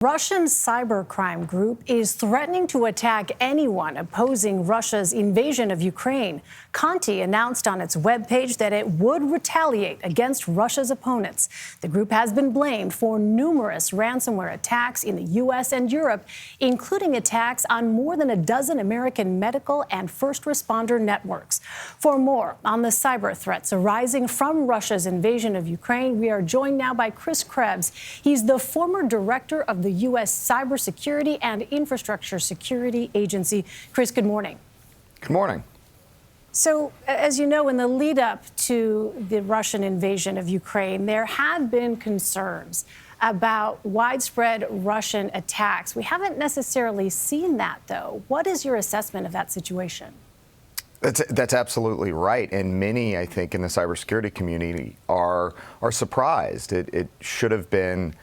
Russian cybercrime group is threatening to attack anyone opposing Russia's invasion of Ukraine. Conti announced on its webpage that it would retaliate against Russia's opponents. The group has been blamed for numerous ransomware attacks in the U.S. and Europe, including attacks on more than a dozen American medical and first responder networks. For more on the cyber threats arising from Russia's invasion of Ukraine, we are joined now by Krebs. He's the former director of the U.S. Cybersecurity and Infrastructure Security Agency. Chris, good morning. Good morning. So, as you know, in the lead up to the Russian invasion of Ukraine, there had been concerns about widespread Russian attacks. We haven't necessarily seen that, though. What is your assessment of that situation? That's absolutely right. And many, I think, in the cybersecurity community are surprised. It should have been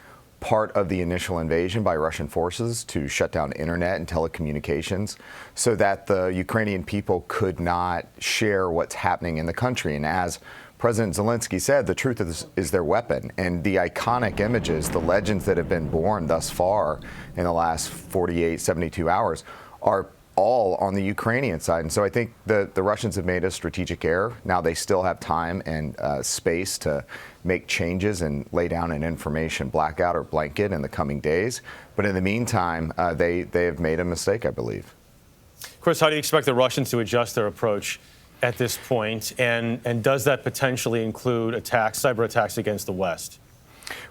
part of the initial invasion by Russian forces to shut down internet and telecommunications so that the Ukrainian people could not share what's happening in the country. And as President Zelensky said, the truth is their weapon. And the iconic images, the legends that have been born thus far in the last 48, 72 hours are all on the Ukrainian side. And so I think the Russians have made a strategic error. Now they still have time and space to make changes and lay down an information blackout or blanket in the coming days. But in the meantime, they have made a mistake, I believe. Chris, how do you expect the Russians to adjust their approach at this point? And does that potentially include attacks, cyber attacks against the West?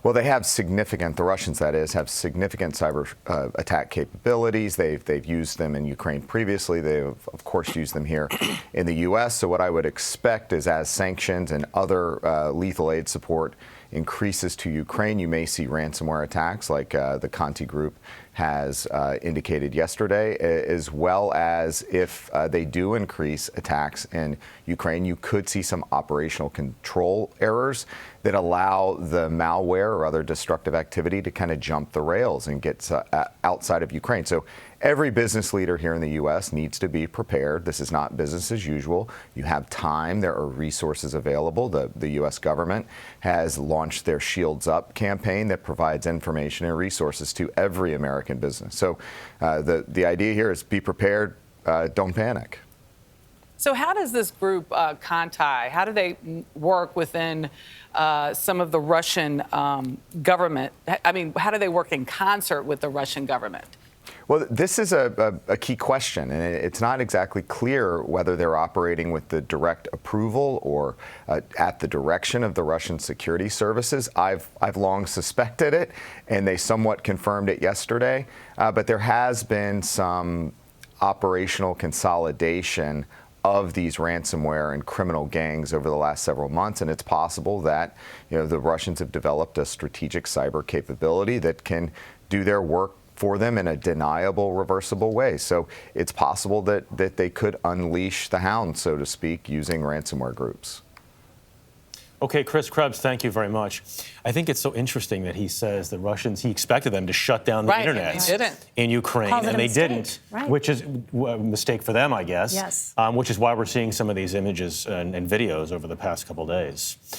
Well, they have significant, the Russians that is, have significant cyber attack capabilities. They've used them in Ukraine previously. They've, of course, used them here in the U.S. So what I would expect is as sanctions and other lethal aid support increases to Ukraine, you may see ransomware attacks like the Conti group has indicated yesterday, as well as if they do increase attacks in Ukraine, you could see some operational control errors that allow the malware or other destructive activity to kind of jump the rails and get outside of Ukraine. So every business leader here in the U.S. needs to be prepared. This is not business as usual. You have time. There are resources available. The U.S. government has launched their Shields Up campaign that provides information and resources to every American business. So the idea here is be prepared, don't panic. So how does this group, Conti, how do they work within some of the Russian government? I mean, how do they work in concert with the Russian government? Well, this is a key question, and it's not exactly clear whether they're operating with the direct approval or at the direction of the Russian security services. I've long suspected it, and they somewhat confirmed it yesterday. But there has been some operational consolidation of these ransomware and criminal gangs over the last several months, and it's possible that the Russians have developed a strategic cyber capability that can do their work for them in a deniable, reversible way. So it's possible that they could unleash the hound, so to speak, using ransomware groups. Okay, Krebs, thank you very much. I think it's so interesting that he says the Russians, he expected them to shut down the internet in Ukraine, and they didn't, which is a mistake for them, I guess. Yes. Which is why we're seeing some of these images and videos over the past couple days.